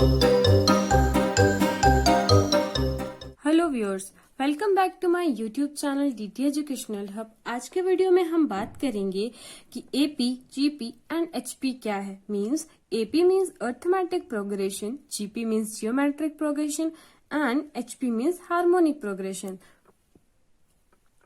Hello viewers, welcome back to my YouTube channel DT educational hub. आज के video में हम बात करेंगे कि एपी, जीपी एंड एचपी क्या है। Means AP means arithmetic progression, GP means geometric progression and HP means harmonic progression.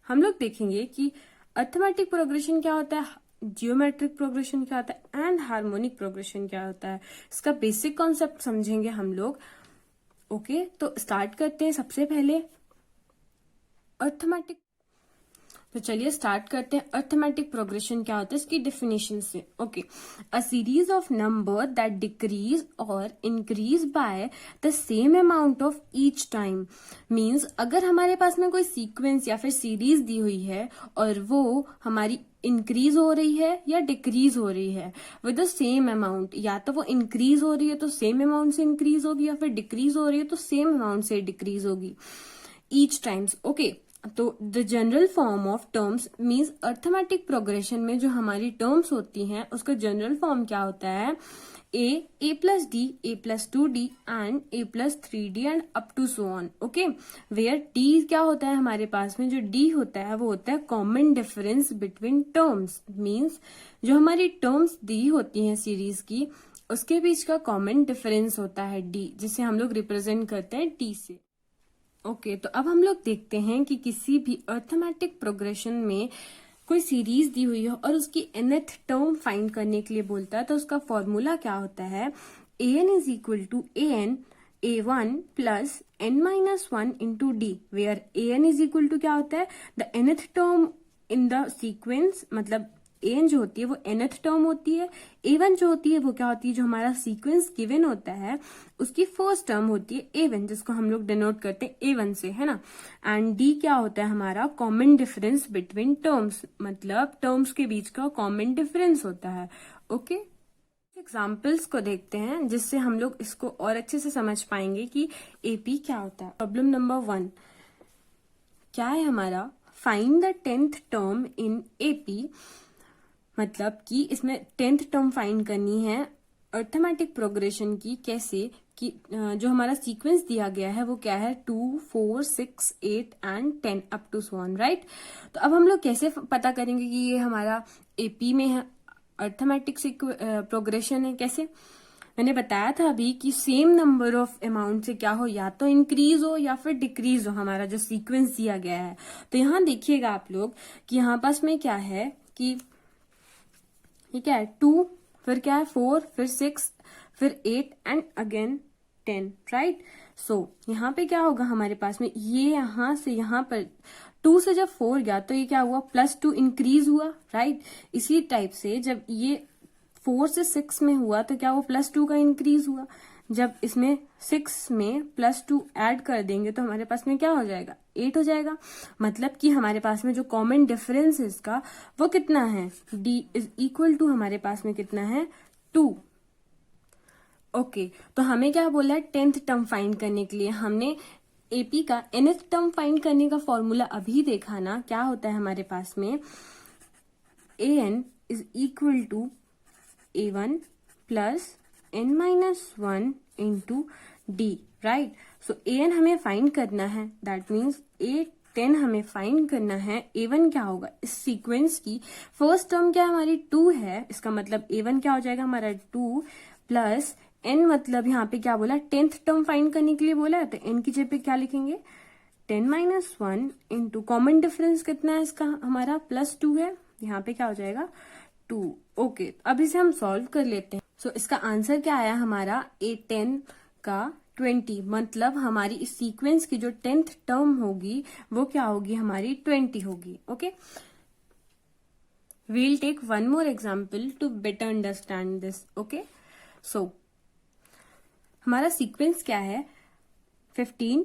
हम लोग देखेंगे कि अर्थमेटिक प्रोग्रेशन क्या होता है, जियोमेट्रिक प्रोग्रेशन क्या होता है एंड हार्मोनिक प्रोग्रेशन क्या होता है। इसका बेसिक कॉन्सेप्ट समझेंगे हम लोग। ओके, तो स्टार्ट करते हैं। सबसे पहले अर्थमेटिक, तो चलिए स्टार्ट करते हैं। अर्थमेटिक प्रोग्रेशन क्या होता है इसकी डेफिनेशन से। Okay, a series of number that decrease और increase by the same amount of each time. Means अगर हमारे पास में कोई सीक्वेंस या फिर सीरीज दी हुई है और वो हमारी इंक्रीज हो रही है या डिक्रीज हो रही है विद द सेम अमाउंट, या तो वो इंक्रीज हो रही है तो सेम अमाउंट से इंक्रीज होगी, या फिर डिक्रीज हो रही है तो सेम अमाउंट से डिक्रीज होगी ईच टाइम्स। ओके, तो the general form of terms means arithmetic progression में जो हमारी टर्म्स होती हैं उसका जनरल फॉर्म क्या होता है, a plus d, a plus 2d and a plus 3d and up to so on. Okay, where d क्या होता है हमारे पास में, जो डी होता है वो होता है common difference between terms. Means जो हमारी टर्म्स दी होती हैं सीरीज की उसके बीच का कॉमन डिफरेंस होता है डी, जिसे हम लोग रिप्रेजेंट करते हैं टी से। ओके, तो अब हम लोग देखते हैं कि किसी भी अर्थमेटिक प्रोग्रेशन में कोई सीरीज दी हुई है और उसकी nth टर्म फाइंड करने के लिए बोलता है, तो उसका फॉर्मूला क्या होता है, an is equal to an a1 plus n minus 1 into D, where an is equal to क्या होता है, the nth term in the sequence. मतलब an जो होती है वो nth टर्म होती है, a1 जो होती है वो क्या होती है, जो हमारा सीक्वेंस गिवन होता है उसकी फर्स्ट टर्म होती है a1, जिसको हम लोग डिनोट करते हैं a1 से, है ना। एंड d क्या होता है हमारा कॉमन डिफरेंस बिटवीन टर्म्स, मतलब टर्म्स के बीच का कॉमन डिफरेंस होता है। ओके, एग्जाम्पल्स को देखते हैं जिससे हम लोग इसको और अच्छे से समझ पाएंगे कि एपी क्या होता है। प्रॉब्लम नंबर 1 क्या है हमारा, find the 10th term in AP. मतलब कि इसमें 10th टर्म फाइंड करनी है अर्थमेटिक प्रोग्रेशन की। कैसे कि जो हमारा सीक्वेंस दिया गया है वो क्या है, 2, 4, 6, 8 and 10 up to so on, right. तो अब हम लोग कैसे पता करेंगे कि ये हमारा एपी में है, अर्थमेटिक प्रोग्रेशन है। कैसे, मैंने बताया था अभी कि सेम नंबर ऑफ अमाउंट से क्या हो, या तो इंक्रीज हो या फिर डिक्रीज हो हमारा जो सीक्वेंस दिया गया है। तो यहाँ देखिएगा आप लोग कि यहाँ पास में क्या है कि ये क्या है, 2, फिर क्या है 4, फिर 6, फिर 8 एंड अगेन 10, राइट। सो यहाँ पे क्या होगा हमारे पास में, ये यहाँ से यहाँ पर 2 से जब 4 गया तो ये क्या हुआ, +2 इंक्रीज हुआ, राइट। इसी टाइप से जब ये 4 से 6 में हुआ तो क्या हुआ, +2 का इंक्रीज हुआ। जब इसमें 6 में +2 ऐड कर देंगे तो हमारे पास में क्या हो जाएगा, 8 हो जाएगा। मतलब कि हमारे पास में जो कॉमन डिफरेंस है इसका वो कितना है, d इज इक्वल टू हमारे पास में कितना है, 2। ओके, तो हमें क्या बोला है, 10th टर्म फाइंड करने के लिए हमने एपी का nth टर्म फाइंड करने का फॉर्मूला अभी देखा ना। क्या होता है हमारे पास में, an is equal to a1 plus n minus 1 into D, right. So an हमें फाइंड करना है, दैट मीन्स a10 हमें फाइंड करना है। a1 क्या होगा, इस सीक्वेंस की फर्स्ट टर्म क्या हमारी 2 है, इसका मतलब a1 क्या हो जाएगा हमारा 2 प्लस n, मतलब यहाँ पे क्या बोला, 10th टर्म फाइंड करने के लिए बोला है, तो n की जगह पे क्या लिखेंगे, 10 माइनस 1 इंटू कॉमन डिफरेंस कितना है इसका हमारा, +2 है, यहाँ पे क्या हो जाएगा 2। ओके, अब इसे हम सॉल्व कर लेते हैं। सो इसका आंसर क्या आया हमारा, a10 का 20, मतलब हमारी इस सीक्वेंस की जो 10th टर्म होगी वो क्या होगी हमारी 20 होगी। Okay, we'll take one more example to better understand this. Okay, so हमारा सीक्वेंस क्या है, 15,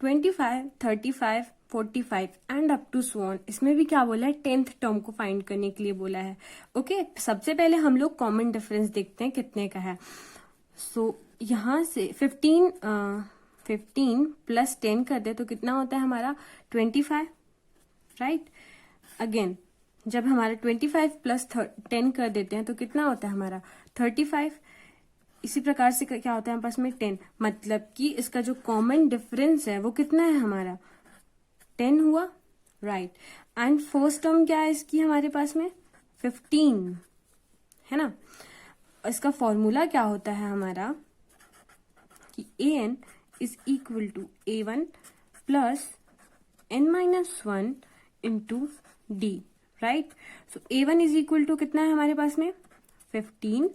25, 35, 45 and up to so on. इसमें भी क्या बोला है, 10th टर्म को फाइंड करने के लिए बोला है। ओके, सबसे पहले हम लोग कॉमन डिफरेंस देखते हैं कितने का है। सो यहाँ से 15 प्लस 10 कर दे तो कितना होता है हमारा 25, राइट। अगेन जब हमारा 25 प्लस 10 कर देते हैं तो कितना होता है हमारा 35। इसी प्रकार से क्या होता है हमारे पास में 10, मतलब कि इसका जो कॉमन डिफरेंस है वो कितना है हमारा 10 हुआ, राइट। एंड फर्स्ट टर्म क्या है इसकी हमारे पास में 15 है ना। इसका फॉर्मूला क्या होता है हमारा कि an is equal to a1 plus n-1 into D, right. So a1 is equal to कितना है हमारे पास में 15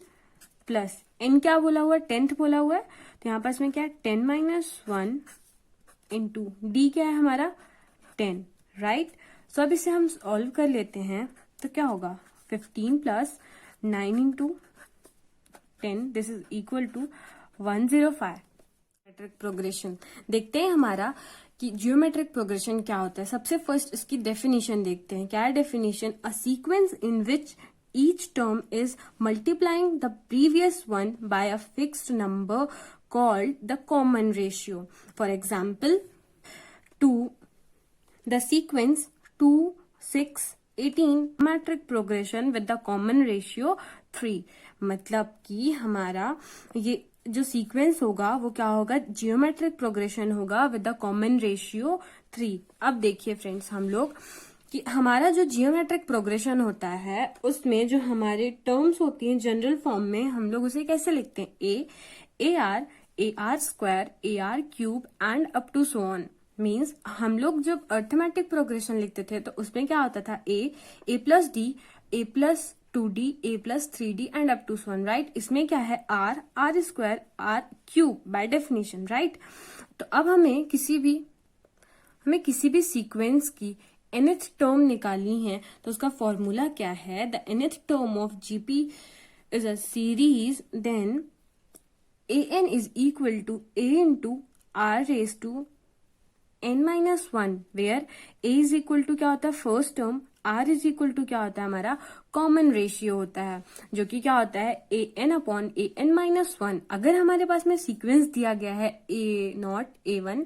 प्लस n क्या बोला हुआ है 10th बोला हुआ है, तो यहाँ पास में क्या है 10-1 इंटू डी क्या है हमारा 10, राइट। सो अब इसे हम सॉल्व कर लेते हैं तो क्या होगा 15 plus 9 into 10 this is equal to 105। Geometric progression देखते हैं हमारा कि जियोमेट्रिक प्रोग्रेशन क्या होता है। सबसे फर्स्ट इसकी डेफिनेशन देखते हैं। क्या है definition? A sequence in which each term is multiplying the previous one by a fixed number called the common ratio. For example, the sequence 2, 6, 18 geometric progression with the common ratio 3. मतलब कि हमारा ये जो sequence होगा वो क्या होगा geometric progression होगा विद द कॉमन रेशियो 3। अब देखिए फ्रेंड्स हम लोग कि हमारा जो जियोमेट्रिक प्रोग्रेशन होता है उसमें जो हमारे टर्म्स होती हैं जनरल फॉर्म में हम लोग उसे कैसे लिखते हैं A R square A R cube and up to so on. Means हम लोग जब अर्थमेटिक प्रोग्रेशन लिखते थे तो उसमें क्या होता था a plus d a plus 2d a plus 3d and up to so on, right. इसमें क्या है r square r cube by definition, right. तो अब हमें किसी भी सीक्वेंस की nth टर्म निकालनी है तो उसका फॉर्मूला क्या है? The nth term of GP is a series then an is equal to a into R raise to n-1 where a is equal to क्या होता है first term, r is equal to क्या होता है हमारा common ratio होता है जो कि क्या होता है an अपॉन an-1। अगर हमारे पास में सीक्वेंस दिया गया है a0 a1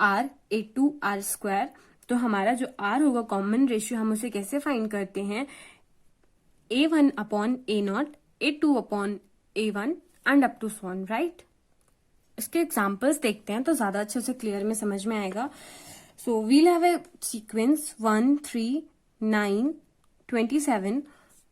r a2 r square तो हमारा जो r होगा कॉमन रेशियो हम उसे कैसे फाइंड करते हैं a1 upon a0 a2 upon a1 and up to so on, right. इसके एग्जाम्पल्स देखते हैं तो ज्यादा अच्छे से क्लियर में समझ में आएगा। So we'll have a sequence 1, 3, 9, 27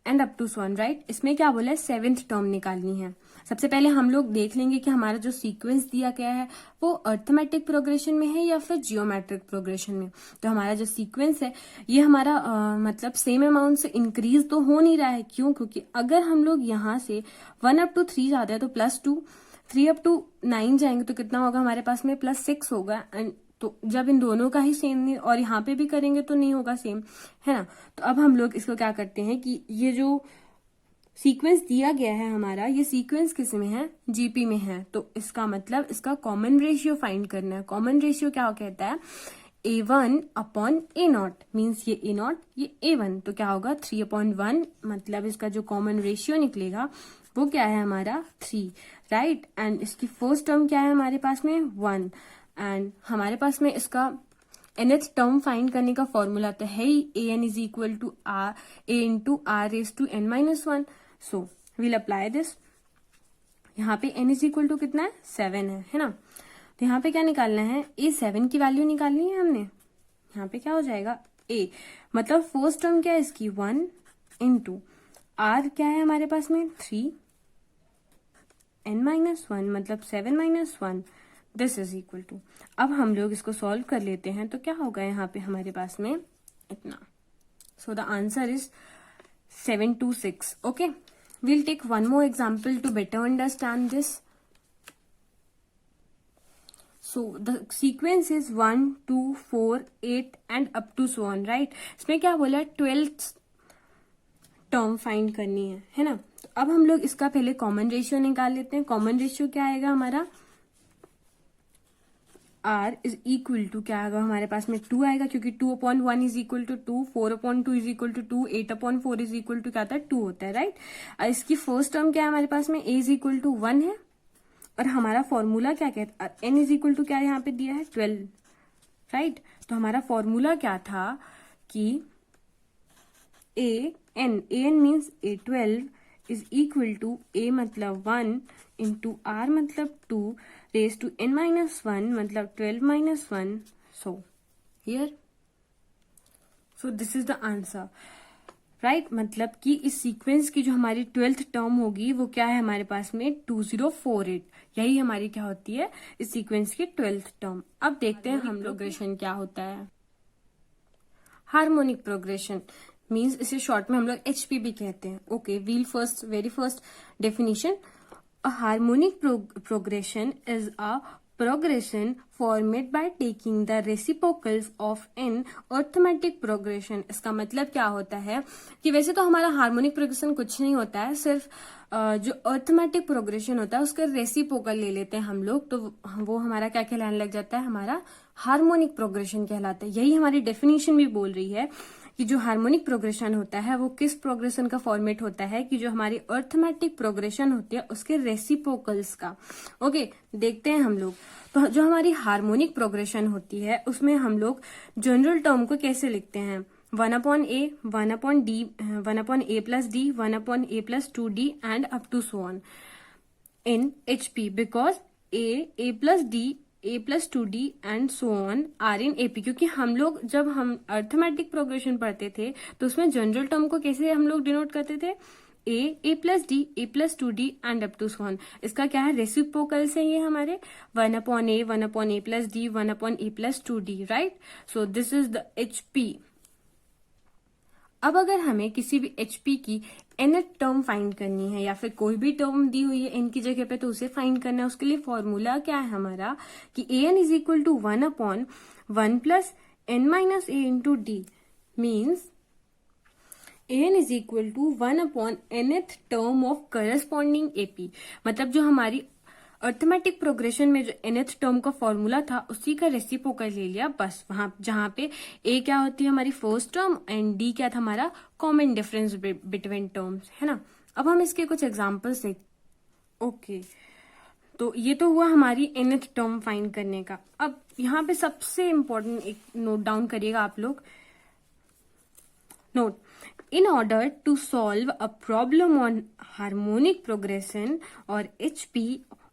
and up to so on, right. इसमें क्या बोला है 7th टर्म निकालनी है। सबसे पहले हम लोग देख लेंगे कि हमारा जो सीक्वेंस दिया गया है वो अर्थमेटिक प्रोग्रेशन में है या फिर जियोमेट्रिक प्रोग्रेशन में। तो हमारा जो सीक्वेंस है ये हमारा मतलब सेम अमाउंट से इंक्रीज तो हो नहीं रहा है। क्यों? क्योंकि अगर हम लोग यहाँ से 1 up to 3 जाते हैं तो +2, 3 up to 9 जाएंगे तो कितना होगा हमारे पास में +6 होगा। एंड तो जब इन दोनों का ही सेम नहीं और यहाँ पे भी करेंगे तो नहीं होगा सेम, है ना। तो अब हम लोग इसको क्या करते हैं कि ये जो सीक्वेंस दिया गया है हमारा ये सीक्वेंस किस में है जीपी में है, तो इसका मतलब इसका कॉमन रेशियो फाइंड करना है। कॉमन रेशियो क्या कहता है a1 अपॉन a0 मीन्स ये a0 ये a1 तो क्या होगा 3/1 मतलब इसका जो कॉमन रेशियो निकलेगा वो क्या है हमारा 3, राइट। एंड इसकी फर्स्ट टर्म क्या है हमारे पास में 1 एंड हमारे पास में इसका nth टर्म फाइंड करने का फॉर्मूला तो है ही an is equal to a into R raise to n-1। So we'll apply this. यहाँ पे n इज इक्वल टू कितना है 7 है ना। तो यहाँ पे क्या निकालना है a7 की वैल्यू निकालनी है हमने। यहाँ पे क्या हो जाएगा a मतलब फर्स्ट टर्म क्या है इसकी 1 इंटू r क्या है हमारे पास में 3 n-1 मतलब 7-1 दिस इज इक्वल टू। अब हम लोग इसको सॉल्व कर लेते हैं तो क्या होगा यहाँ पे हमारे पास में इतना। So the answer is 726। Okay, we'll take one more example to better understand this. So the sequence is 1, 2, 4, 8 and up to so on, right. इसमें क्या बोला 12th टर्म फाइंड करनी है ना। तो अब हम लोग इसका पहले कॉमन रेशियो निकाल लेते हैं। कॉमन रेशियो क्या आएगा हमारा r इज इक्वल टू क्या आएगा हमारे पास में 2 आएगा क्योंकि 2/1 is equal to 2, 4/2 is equal to 2, 8/4 is equal to क्या होता है 2 होता है, राइट। इसकी फर्स्ट टर्म क्या है हमारे पास में a इज इक्वल टू 1 है और हमारा फॉर्मूला क्या कहता है n इज इक्वल टू क्या यहाँ पे दिया है 12, राइट। तो हमारा फॉर्मूला क्या था कि an means a12 is equal to a मतलब 1 इंटू r मतलब 2 रेज टू n-1 मतलब 12-1. So here, so this is the answer, right. मतलब कि इस सीक्वेंस की जो हमारी 12th टर्म होगी वो क्या है हमारे पास में 2048. यही हमारी क्या होती है इस सीक्वेंस की 12th टर्म. अब देखते हैं हम प्रोग्रेशन क्या होता है. हार्मोनिक प्रोग्रेशन मीन्स इसे शॉर्ट में हम लोग HP भी कहते हैं. Okay, very first definition. A harmonic progression is a progression formed by taking the reciprocals of an arithmetic progression. इसका मतलब क्या होता है कि वैसे तो हमारा हार्मोनिक प्रोग्रेशन कुछ नहीं होता है, सिर्फ जो अर्थमेटिक प्रोग्रेशन होता है उसका रेसिप्रोकल ले लेते हैं हम लोग, तो वो हमारा क्या कहलाने लग जाता है, हमारा हार्मोनिक प्रोग्रेशन कहलाता है. यही हमारी डेफिनेशन भी बोल रही है कि जो हार्मोनिक प्रोग्रेशन होता है वो किस प्रोग्रेशन का फॉर्मेट होता है कि जो हमारी अर्थमेटिक प्रोग्रेशन होती है उसके रेसिप्रोकल्स का. ओके, देखते हैं हम लोग. तो जो हमारी हार्मोनिक प्रोग्रेशन होती है उसमें हम लोग जनरल टर्म को कैसे लिखते हैं, 1/a, 1/d, 1/a plus d, 1/a plus 2d and up to so on in HP because a plus d, a plus 2d and so on are in AP. क्योंकि हम लोग जब हम अर्थमेटिक प्रोग्रेशन पढ़ते थे तो उसमें जनरल टर्म को कैसे हम लोग डिनोट करते थे, a plus d, a plus 2d and up to so on. इसका क्या है, रेसिप्रोकल्स है ये हमारे 1/a, 1/a plus d, 1/a plus 2d, right. So this is the HP. अब अगर हमें किसी भी HP की nth टर्म फाइंड करनी है या फिर कोई भी टर्म दी हुई है n की जगह पे तो उसे फाइंड करना है, उसके लिए फॉर्मूला क्या है हमारा कि an is equal to 1/1 plus n minus a into D. Means an is equal to 1/nth term of corresponding AP. मतलब जो हमारी अर्थमेटिक प्रोग्रेशन में जो nth टर्म का फॉर्मूला था उसी का रेसिप्रोकल ले लिया बस, वहां जहां पे a क्या होती है हमारी फर्स्ट टर्म एंड d क्या था हमारा कॉमन डिफरेंस बिटवीन टर्म्स, है ना. अब हम इसके कुछ एग्जांपल्स देख. ओके, तो ये तो हुआ हमारी nth टर्म फाइंड करने का. अब यहाँ पे सबसे इंपॉर्टेंट एक नोट डाउन करिएगा आप लोग. Note, in order to solve a problem on harmonic progression or HP,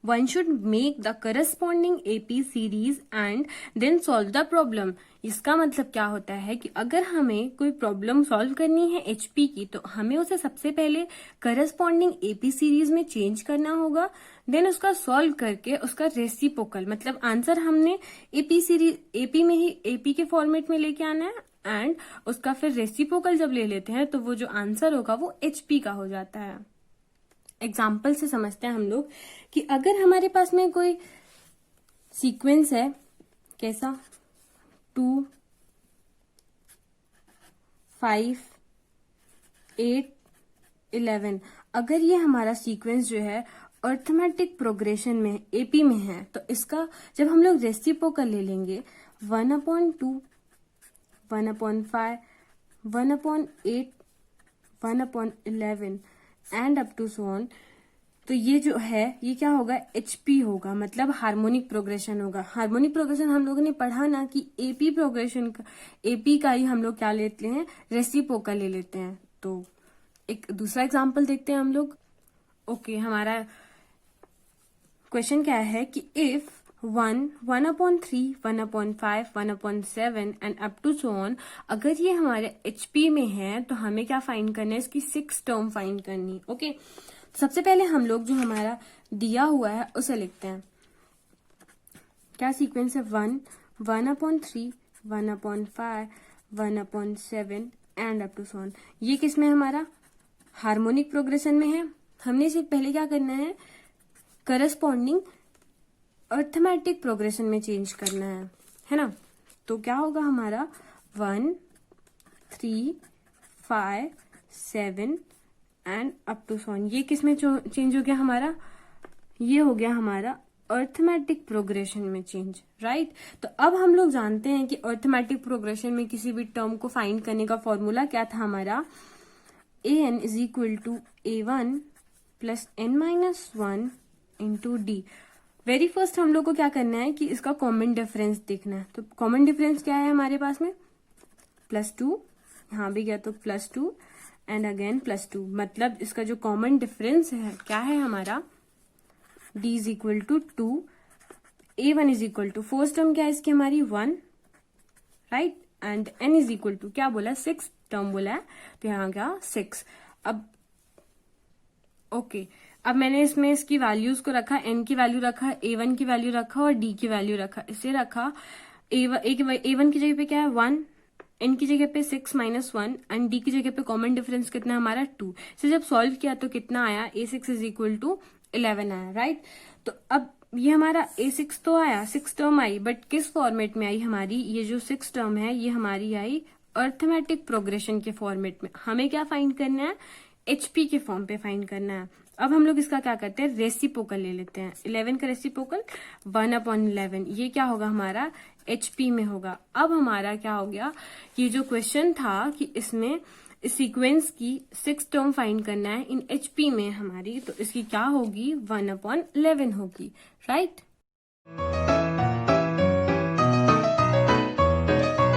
one should make the corresponding AP series and then solve the problem. इसका मतलब क्या होता है कि अगर हमें कोई प्रॉब्लम सॉल्व करनी है HP की तो हमें उसे सबसे पहले करस्पॉन्डिंग AP सीरीज में चेंज करना होगा, देन उसका सॉल्व करके उसका रेसिप्रोकल मतलब आंसर हमने AP सीरीज AP में ही AP के फॉर्मेट में लेके आना है एंड उसका फिर रेसिप्रोकल जब ले लेते हैं तो वो जो आंसर होगा वो HP का हो जाता है. एग्जाम्पल से समझते हैं हम लोग कि अगर हमारे पास में कोई सीक्वेंस है, कैसा 2, 5, 8, 11, अगर ये हमारा सीक्वेंस जो है अर्थमेटिक प्रोग्रेशन में AP में है तो इसका जब हम लोग रेसिप्रोकल ले लेंगे 1/2, 1/5, 1/8, 1/11 and up to so on, तो ये जो है ये क्या होगा HP होगा, मतलब हार्मोनिक प्रोग्रेशन होगा. हार्मोनिक प्रोग्रेशन हम लोगों ने पढ़ा ना कि AP प्रोग्रेशन का AP का ही हम लोग क्या लेते हैं, रेसिप्रोकल ले लेते हैं. तो एक दूसरा एग्जांपल देखते हैं हम लोग. ओके, हमारा क्वेश्चन क्या है कि if 1, 1/3, 1/5, 1/7 and up to so on, अगर ये हमारे HP में है तो हमें क्या फाइंड करना है, इसकी 6 टर्म फाइंड करनी. ओके, सबसे पहले हम लोग जो हमारा दिया हुआ है उसे लिखते हैं. क्या सीक्वेंस है, 1, 1/3, 1/5, 1/7 and up to so on. ये किस में हमारा हार्मोनिक प्रोग्रेशन में है. हमने सिर्फ पहले क्या करना है, करस्पॉन्डिंग अर्थमेटिक प्रोग्रेशन में चेंज करना है ना. तो क्या होगा हमारा 1, 3, 5, 7 and up to so on. ये किस में चेंज हो गया हमारा, ये हो गया हमारा अर्थमेटिक प्रोग्रेशन में चेंज, राइट. तो अब हम लोग जानते हैं कि अर्थमेटिक प्रोग्रेशन में किसी भी टर्म को फाइंड करने का फॉर्मूला क्या था हमारा, an is equal to a1 plus n-1 into D. Very first हम लोग को क्या करना है कि इसका कॉमन डिफरेंस देखना है. तो कॉमन डिफरेंस क्या है हमारे पास में, +2, यहाँ भी गया तो +2 एंड अगेन +2, मतलब इसका जो कॉमन डिफरेंस है क्या है हमारा, d is equal to 2, a1 is equal to, first term क्या है इसकी हमारी 1, right, and n is equal to क्या बोला, 6 टर्म बोला है, तो यहाँ क्या 6। अब ओके, अब मैंने इसमें इसकी वैल्यूज को रखा, n की वैल्यू रखा, a1 की वैल्यू रखा और d की वैल्यू रखा, इसे रखा। a1 की जगह पे क्या है 1, n की जगह पे 6 माइनस 1 एंड d की जगह पे कॉमन डिफरेंस कितना हमारा 2। इसे जब सॉल्व किया तो कितना आया, a6 इज इक्वल टू 11 आया, राइट। तो अब ये हमारा a6 तो आया, 6 टर्म आई, बट किस फॉर्मेट में आई हमारी, ये जो 6 टर्म है ये हमारी आई अर्थमेटिक प्रोग्रेशन के फॉर्मेट में। हमें क्या फाइंड करना है, HP के फॉर्म पे फाइंड करना है। अब हम लोग इसका क्या करते हैं, रेसिप्रोकल ले लेते हैं। 11 का रेसिप्रोकल 1/11, ये क्या होगा हमारा HP में होगा। अब हमारा क्या हो गया, ये जो क्वेश्चन था कि इसमें इस सीक्वेंस की 6 टर्म फाइंड करना है इन HP में हमारी, तो इसकी क्या होगी 1/11 होगी, राइट।